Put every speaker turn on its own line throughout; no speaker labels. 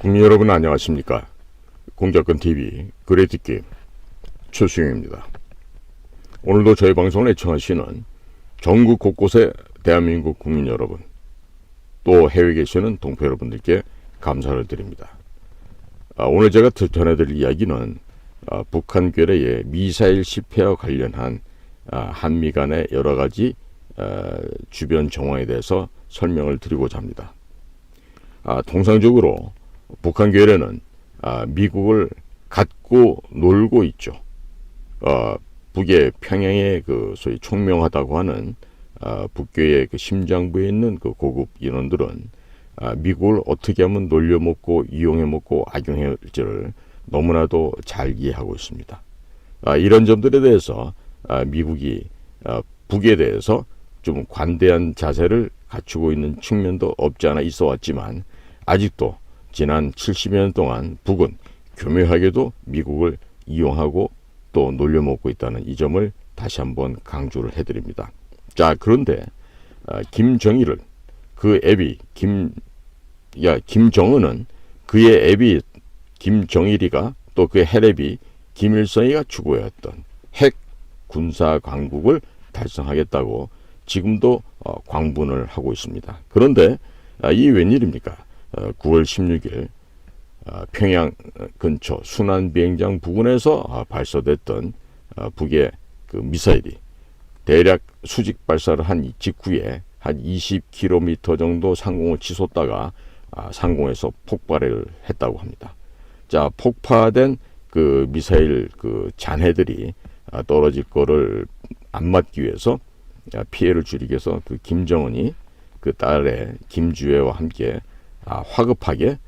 국민 여러분 안녕하십니까? 공작권TV 그레이트게임 최수영입니다. 오늘도 저희 방송을 애청하시는 전국 곳곳의 대한민국 국민 여러분, 또 해외에 계시는 동포 여러분들께 감사를 드립니다. 오늘 제가 전해드릴 이야기는 북한 괴뢰의 미사일 실패와 관련한 한미 간의 여러 가지 주변 정황에 대해서 설명을 드리고자 합니다. 통상적으로 북한 괴뢰는 미국을 갖고 놀고 있죠. 북의 평양에 그 소위 총명하다고 하는 북괴의 그 심장부에 있는 그 고급 인원들은 미국을 어떻게 하면 놀려먹고 이용해먹고 악용할지를 너무나도 잘 이해하고 있습니다. 이런 점들에 대해서 미국이 북에 대해서 좀 관대한 자세를 갖추고 있는 측면도 없지 않아 있어 왔지만, 아직도 지난 70여 년 동안 북은 교묘하게도 미국을 이용하고 또 놀려먹고 있다는 이 점을 다시 한번 강조를 해드립니다. 자, 그런데 김정일을 그 애비 김정은은 그의 애비 김정일이가 또 그의 헬애비 김일성이가 추구해왔던 핵 군사 강국을 달성하겠다고 지금도 광분을 하고 있습니다. 그런데 이 웬일입니까? 9월 16일 평양 근처 순안비행장 부근에서 발사됐던 북의 그 미사일이 대략 수직 발사를 한 직후에 한 20km 정도 상공을 치솟다가 상공에서 폭발을 했다고 합니다. 자, 폭파된 그 미사일 그 잔해들이 떨어질 거를 안 맞기 위해서 피해를 줄이기 위해서 그 김정은이 그 딸의 김주애와 함께 화급하게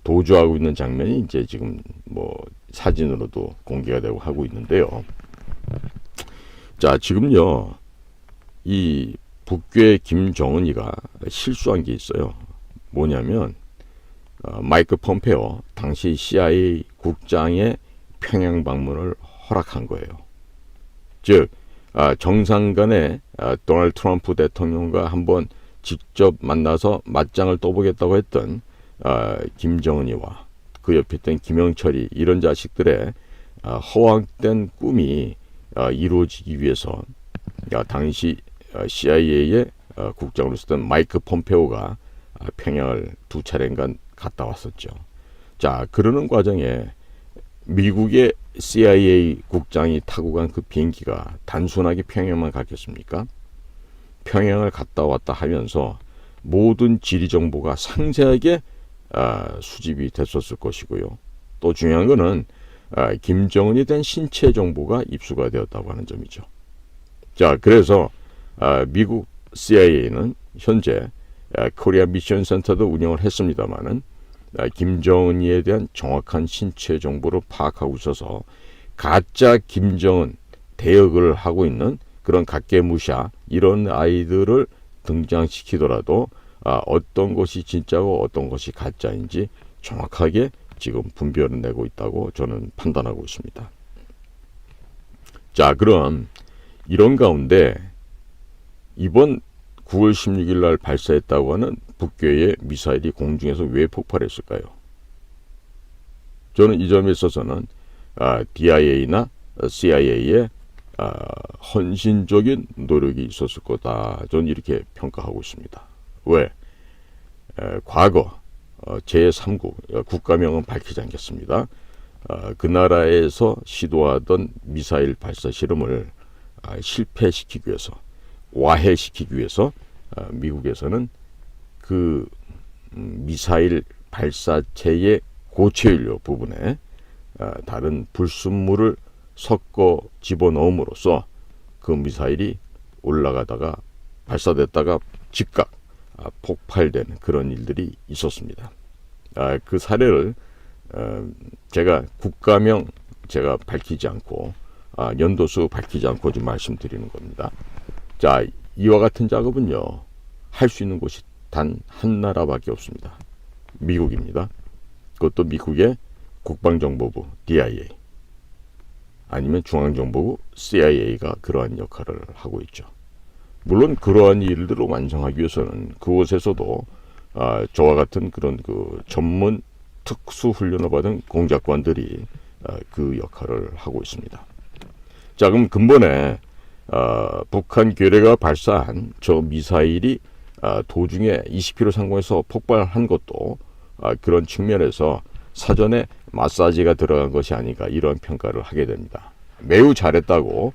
도주하고 있는 장면이 이제 지금 뭐 사진으로도 공개가 되고 하고 있는데요. 자, 지금요 이 북괴 김정은이가 실수한 게 있어요. 뭐냐면 마이크 폼페오 당시 CIA 국장의 평양 방문을 허락한 거예요. 즉 정상 간에 도널드 트럼프 대통령과 한번 직접 만나서 맞짱을 떠보겠다고 했던 김정은이와 그 옆에 있던 김영철이, 이런 자식들의 허황된 꿈이 이루어지기 위해서 당시 CIA의 국장으로 있었던 마이크 폼페오가 평양을 두 차례인가 갔다 왔었죠. 자, 그러는 과정에 미국의 CIA 국장이 타고 간 그 비행기가 단순하게 평양만 갔겠습니까? 평양을 갔다 왔다 하면서 모든 지리 정보가 상세하게 수집이 됐었을 것이고요. 또 중요한 거는 김정은이 된 신체 정보가 입수가 되었다고 하는 점이죠. 자, 그래서 미국 CIA는 현재 코리아 미션 센터도 운영을 했습니다마는 김정은이에 대한 정확한 신체 정보를 파악하고 있어서 가짜 김정은 대역을 하고 있는 그런 각계무샤 이런 아이들을 등장시키더라도 어떤 것이 진짜고 어떤 것이 가짜인지 정확하게 지금 분별을 내고 있다고 저는 판단하고 있습니다. 자, 그럼 이런 가운데 이번 9월 16일 날 발사했다고 하는 북괴의 미사일이 공중에서 왜 폭발했을까요? 저는 이 점에 있어서는 DIA나 CIA의 헌신적인 노력이 있었을 거다, 저는 이렇게 평가하고 있습니다. 왜? 과거 제3국 국가명은 밝히지 않겠습니다. 그 나라에서 시도하던 미사일 발사 실험을 실패시키기 위해서, 와해시키기 위해서 미국에서는 그 미사일 발사체의 고체연료 부분에 다른 불순물을 섞어 집어넣음으로써 그 미사일이 올라가다가 발사됐다가 즉각 폭발되는 그런 일들이 있었습니다. 그 사례를 제가 국가명 제가 밝히지 않고 연도수 밝히지 않고 좀 말씀드리는 겁니다. 자, 이와 같은 작업은요 할 수 있는 곳이 단 한 나라밖에 없습니다. 미국입니다. 그것도 미국의 국방정보부 DIA 아니면 중앙정보부 CIA가 그러한 역할을 하고 있죠. 물론 그러한 일들을 완성하기 위해서는 그곳에서도 저와 같은 그런 그 전문 특수 훈련을 받은 공작관들이 그 역할을 하고 있습니다. 자, 그럼 근본에 북한 괴뢰가 발사한 저 미사일이 도중에 20km 상공에서 폭발한 것도 그런 측면에서 사전에 마사지가 들어간 것이 아닌가, 이런 평가를 하게 됩니다. 매우 잘했다고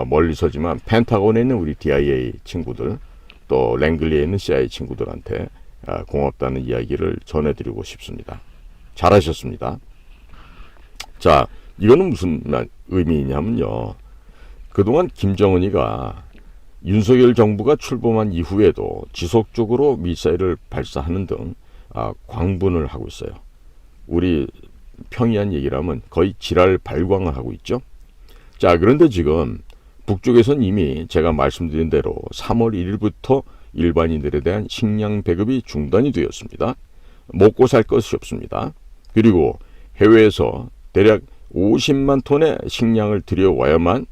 멀리서지만 펜타곤에 있는 우리 DIA 친구들, 또 랭글리에 있는 CIA 친구들한테 고맙다는 이야기를 전해드리고 싶습니다. 잘하셨습니다. 자, 이거는 무슨 의미냐면요, 그동안 김정은이가 윤석열 정부가 출범한 이후에도 지속적으로 미사일을 발사하는 등 광분을 하고 있어요. 우리 평이한 얘기를 하면 거의 지랄 발광을 하고 있죠. 자, 그런데 지금 북쪽에선 이미 제가 말씀드린 대로 3월 1일부터 일반인들에 대한 식량 배급이 중단이 되었습니다. 먹고 살 것이 없습니다. 그리고 해외에서 대략 50만 톤의 식량을 들여와야만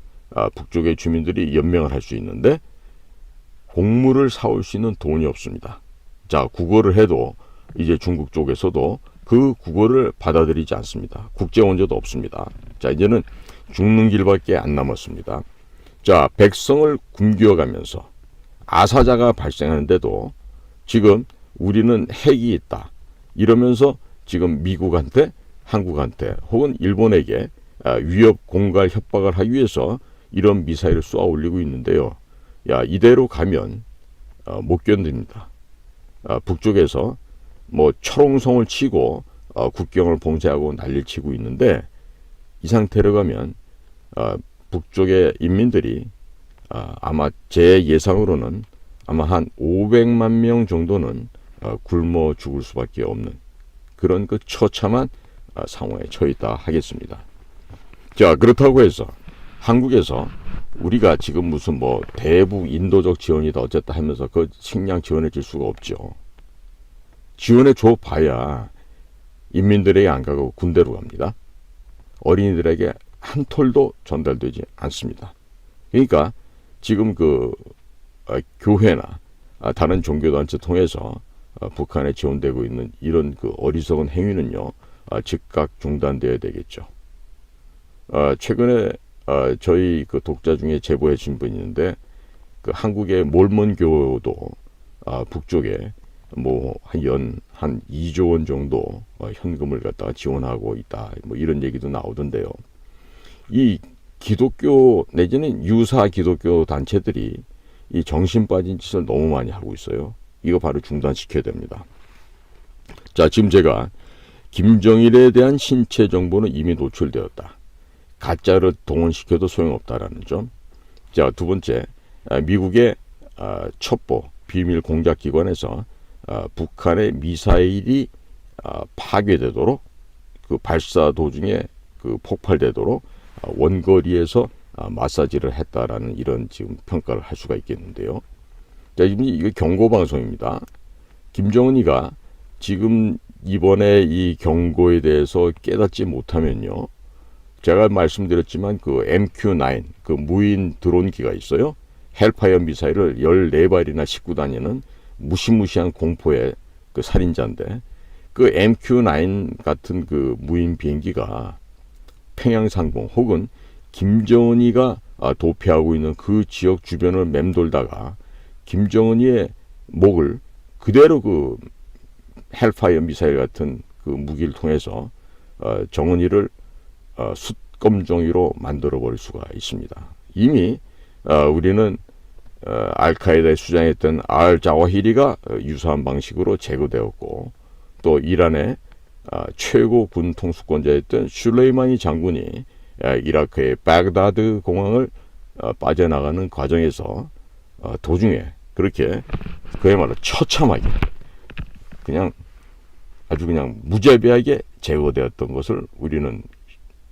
북쪽의 주민들이 연명을 할 수 있는데 곡물을 사올 수 있는 돈이 없습니다. 자, 국어를 해도 이제 중국 쪽에서도 그 국어를 받아들이지 않습니다. 국제 원조도 없습니다. 자, 이제는 죽는 길밖에 안 남았습니다. 자, 백성을 굶겨가면서 아사자가 발생하는데도 지금 우리는 핵이 있다 이러면서 지금 미국한테, 한국한테 혹은 일본에게 위협, 공갈, 협박을 하기 위해서 이런 미사일을 쏘아 올리고 있는데요. 야, 이대로 가면 못 견딥니다. 북쪽에서 뭐 철옹성을 치고 국경을 봉쇄하고 난리를 치고 있는데, 이 상태로 가면 북쪽의 인민들이 아마 제 예상으로는 아마 한 500만 명 정도는 굶어 죽을 수밖에 없는 그런 그 처참한 상황에 처했다 하겠습니다. 자, 그렇다고 해서 한국에서 우리가 지금 무슨 뭐 대북 인도적 지원이다 어쨌다 하면서 그 식량 지원해 줄 수가 없죠. 지원해 줘 봐야 인민들에게 안 가고 군대로 갑니다. 어린이들에게 한 톨도 전달되지 않습니다. 그러니까 지금 그 교회나 다른 종교단체 통해서 북한에 지원되고 있는 이런 그 어리석은 행위는요, 즉각 중단되어야 되겠죠. 최근에 저희 그 독자 중에 제보해 준 분이 있는데, 그 한국의 몰몬교도 북쪽에 뭐 한 2조 원 정도 현금을 갖다가 지원하고 있다, 뭐 이런 얘기도 나오던데요. 이 기독교 내지는 유사 기독교 단체들이 이 정신 빠진 짓을 너무 많이 하고 있어요. 이거 바로 중단시켜야 됩니다. 자, 지금 제가 김정일에 대한 신체 정보는 이미 노출되었다. 가짜를 동원시켜도 소용없다라는 점. 자, 두 번째, 미국의 첩보 비밀 공작기관에서 북한의 미사일이 파괴되도록, 그 발사 도중에 그 폭발되도록 원거리에서 마사지를 했다라는 이런 지금 평가를 할 수가 있겠는데요. 자, 이게 경고 방송입니다. 김정은이가 지금 이번에 이 경고에 대해서 깨닫지 못하면요, 제가 말씀드렸지만 그 MQ-9 그 무인 드론기가 있어요. 헬파이어 미사일을 14발이나 싣고 다니는 무시무시한 공포의 그 살인자인데, 그 MQ-9 같은 그 무인 비행기가 평양상공 혹은 김정은이가 도피하고 있는 그 지역 주변을 맴돌다가 김정은이의 목을 그대로 그 헬파이어 미사일 같은 그 무기를 통해서 정은이를 숫검종이로 만들어 버릴 수가 있습니다. 이미 우리는 알카에다에 수장했던 알자와히리가 유사한 방식으로 제거되었고, 또 이란의 최고 군 통수권자였던 슐레이마니 장군이 이라크의 바그다드 공항을 빠져나가는 과정에서 도중에 그렇게 그야말로 처참하게 그냥 아주 그냥 무자비하게 제거되었던 것을 우리는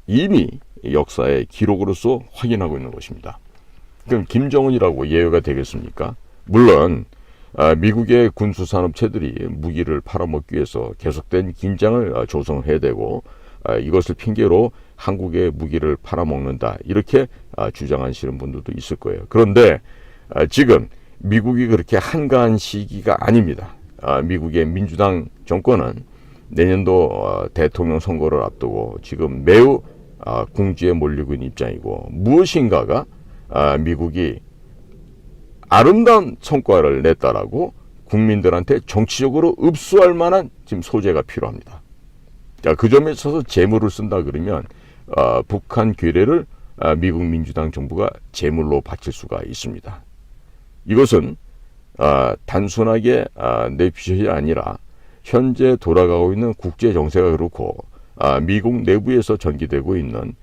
이미 역사의 기록으로서 확인하고 있는 것입니다. 그럼 김정은이라고 예외가 되겠습니까? 물론 미국의 군수산업체들이 무기를 팔아먹기 위해서 계속된 긴장을 조성해야 되고, 이것을 핑계로 한국의 무기를 팔아먹는다 이렇게 주장하시는 분들도 있을 거예요. 그런데 지금 미국이 그렇게 한가한 시기가 아닙니다. 미국의 민주당 정권은 내년도 대통령 선거를 앞두고 지금 매우 궁지에 몰리고 있는 입장이고, 무엇인가가 미국이 아름다운 성과를 냈다라고 국민들한테 정치적으로 읍수할 만한 지금 소재가 필요합니다. 자, 그 점에 있어서 재물을 쓴다 그러면 북한 괴뢰를 미국 민주당 정부가 재물로 바칠 수가 있습니다. 이것은 단순하게 내피셜이 아니라 현재 돌아가고 있는 국제 정세가 그렇고 미국 내부에서 전개되고 있는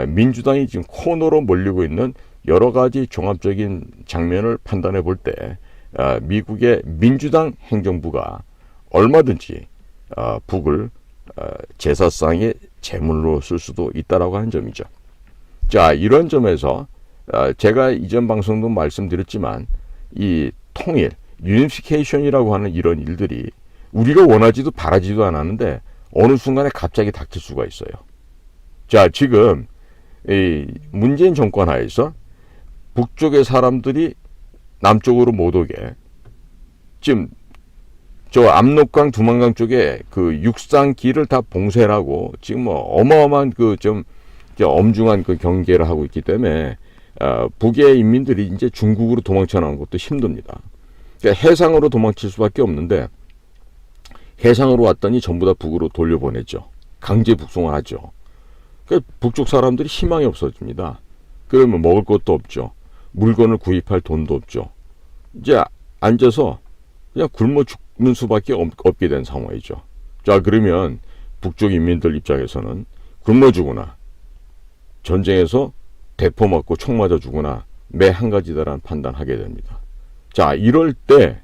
민주당이 지금 코너로 몰리고 있는 여러 가지 종합적인 장면을 판단해 볼 때 미국의 민주당 행정부가 얼마든지 북을 제사상의 제물로 쓸 수도 있다라고 하는 점이죠. 자, 이런 점에서 제가 이전 방송도 말씀드렸지만 이 통일, 유니피케이션이라고 하는 이런 일들이 우리가 원하지도 바라지도 않았는데 어느 순간에 갑자기 닥칠 수가 있어요. 자, 지금 이 문재인 정권 하에서 북쪽의 사람들이 남쪽으로 못 오게 지금 저 압록강, 두만강 쪽에 그 육상길을 다 봉쇄를 하고 지금 뭐 어마어마한 그 좀 엄중한 그 경계를 하고 있기 때문에 북의 인민들이 이제 중국으로 도망쳐 나오는 것도 힘듭니다. 그러니까 해상으로 도망칠 수밖에 없는데 해상으로 왔더니 전부 다 북으로 돌려보냈죠. 강제 북송을 하죠. 그러니까 북쪽 사람들이 희망이 없어집니다. 그러면 먹을 것도 없죠. 물건을 구입할 돈도 없죠. 이제 앉아서 그냥 굶어 죽는 수밖에 없게 된 상황이죠. 자, 그러면 북쪽 인민들 입장에서는 굶어 죽거나 전쟁에서 대포 맞고 총 맞아 죽거나 매 한 가지다라는 판단하게 됩니다. 자, 이럴 때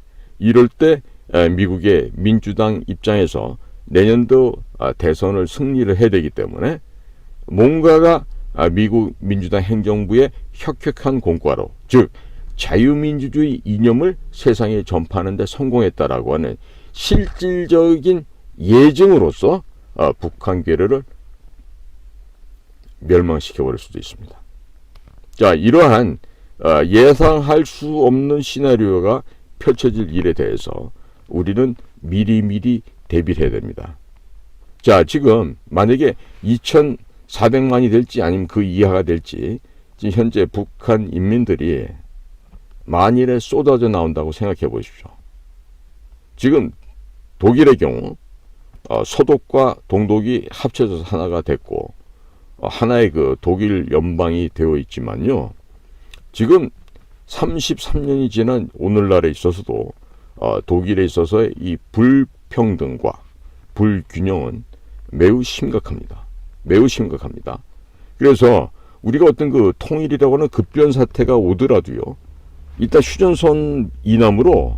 미국의 민주당 입장에서 내년도 대선을 승리를 해야 되기 때문에 뭔가가 미국 민주당 행정부의 혁혁한 공과로, 즉 자유민주주의 이념을 세상에 전파하는 데 성공했다라고 하는 실질적인 예증으로서 북한 괴뢰를 멸망시켜버릴 수도 있습니다. 자, 이러한 예상할 수 없는 시나리오가 펼쳐질 일에 대해서 우리는 미리미리 대비를 해야 됩니다. 자, 지금 만약에 2,400만이 될지 아니면 그 이하가 될지 지금 현재 북한 인민들이 만일에 쏟아져 나온다고 생각해 보십시오. 지금 독일의 경우 서독과 동독이 합쳐져서 하나가 됐고 하나의 그 독일 연방이 되어 있지만요. 지금 33년이 지난 오늘날에 있어서도 독일에 있어서의 이 불평등과 불균형은 매우 심각합니다. 매우 심각합니다. 그래서 우리가 어떤 그 통일이라고 하는 급변 사태가 오더라도요. 일단 휴전선 이남으로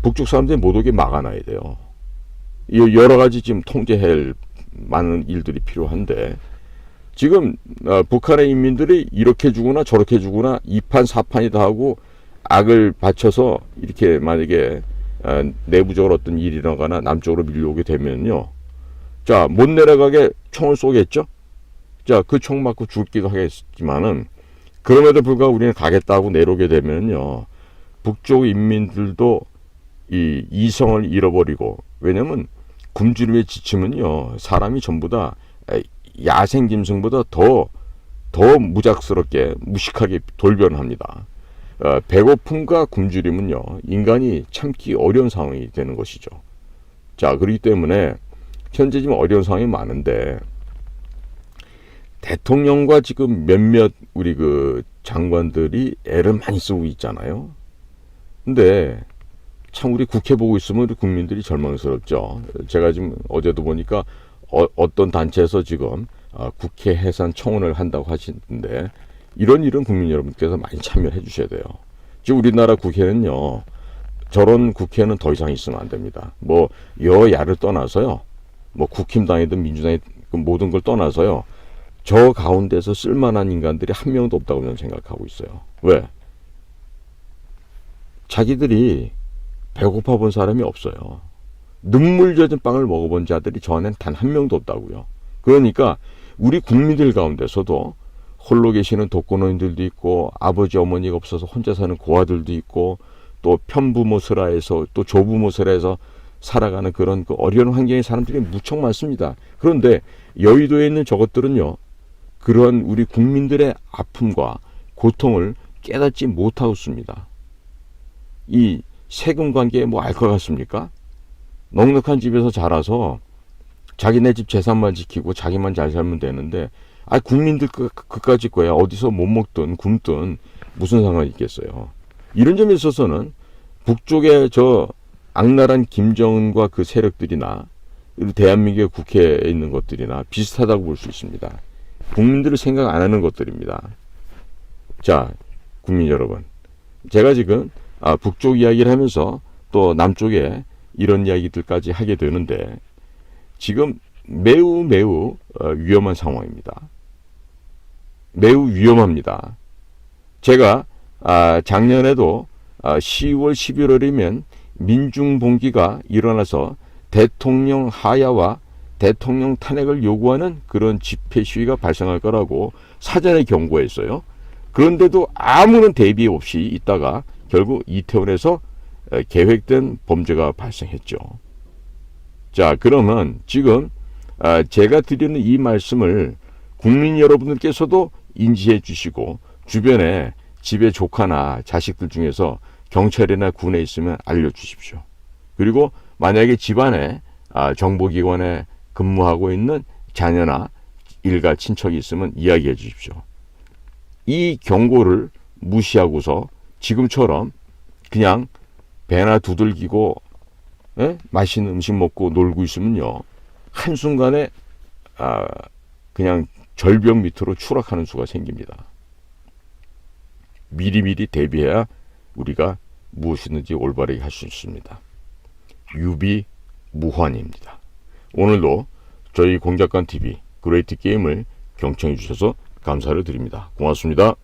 북쪽 사람들이 못 오게 막아놔야 돼요. 여러 가지 지금 통제할 많은 일들이 필요한데 지금 북한의 인민들이 이렇게 주거나 저렇게 주거나 2판 4판이다 하고 악을 받쳐서 이렇게 만약에 내부적으로 어떤 일이 일어나거나 남쪽으로 밀려오게 되면요. 자, 못 내려가게 총을 쏘겠죠? 자, 그 총 맞고 죽기도 하겠지만은 그럼에도 불구하고 우리는 가겠다고 내려오게 되면요. 북쪽 인민들도 이 이성을 잃어버리고, 왜냐면 굶주림에 지치면요. 사람이 전부 다 야생 짐승보다 더 무작스럽게 무식하게 돌변합니다. 배고픔과 굶주림은요. 인간이 참기 어려운 상황이 되는 것이죠. 자, 그렇기 때문에 현재 지금 어려운 상황이 많은데 대통령과 지금 몇몇 우리 그 장관들이 애를 많이 쓰고 있잖아요. 근데 참 우리 국회 보고 있으면 우리 국민들이 절망스럽죠. 제가 지금 어제도 보니까 어떤 단체에서 지금 국회 해산 청원을 한다고 하시는데 이런 일은 국민 여러분께서 많이 참여해 주셔야 돼요. 지금 우리나라 국회는요. 저런 국회는 더 이상 있으면 안 됩니다. 뭐 여야를 떠나서요. 뭐 국힘당이든 민주당이든 모든 걸 떠나서요. 저 가운데서 쓸만한 인간들이 한 명도 없다고 저는 생각하고 있어요. 왜? 자기들이 배고파 본 사람이 없어요. 눈물 젖은 빵을 먹어본 자들이 저 안엔 단 한 명도 없다고요. 그러니까 우리 국민들 가운데서도 홀로 계시는 독거노인들도 있고 아버지 어머니가 없어서 혼자 사는 고아들도 있고 또 편부모 슬하에서 또 조부모 슬하에서 살아가는 그런 그 어려운 환경의 사람들이 무척 많습니다. 그런데 여의도에 있는 저것들은요, 그런 우리 국민들의 아픔과 고통을 깨닫지 못하고 있습니다. 이 세금 관계에 뭐 알 것 같습니까? 넉넉한 집에서 자라서 자기네 집 재산만 지키고 자기만 잘 살면 되는데, 국민들 그까짓 거야. 어디서 못 먹든 굶든 무슨 상관이 있겠어요. 이런 점에 있어서는 북쪽의 저 악랄한 김정은과 그 세력들이나 대한민국의 국회에 있는 것들이나 비슷하다고 볼 수 있습니다. 국민들을 생각 안 하는 것들입니다. 자, 국민 여러분, 제가 지금 북쪽 이야기를 하면서 또 남쪽에 이런 이야기들까지 하게 되는데, 지금 매우 위험한 상황입니다. 매우 위험합니다. 제가 작년에도 10월 11월이면 민중봉기가 일어나서 대통령 하야와 대통령 탄핵을 요구하는 그런 집회 시위가 발생할 거라고 사전에 경고했어요. 그런데도 아무런 대비 없이 있다가 결국 이태원에서 계획된 범죄가 발생했죠. 자, 그러면 지금 제가 드리는 이 말씀을 국민 여러분들께서도 인지해 주시고, 주변에 집에 조카나 자식들 중에서 경찰이나 군에 있으면 알려주십시오. 그리고 만약에 집안에 정보기관에 근무하고 있는 자녀나 일가 친척이 있으면 이야기해 주십시오. 이 경고를 무시하고서 지금처럼 그냥 배나 두들기고 맛있는 음식 먹고 놀고 있으면요, 한순간에 그냥 절벽 밑으로 추락하는 수가 생깁니다. 미리미리 대비해야 우리가 무엇이든지 올바르게 할 수 있습니다. 유비무환입니다. 오늘도 저희 공작관TV 그레이트 게임을 경청해 주셔서 감사를 드립니다. 고맙습니다.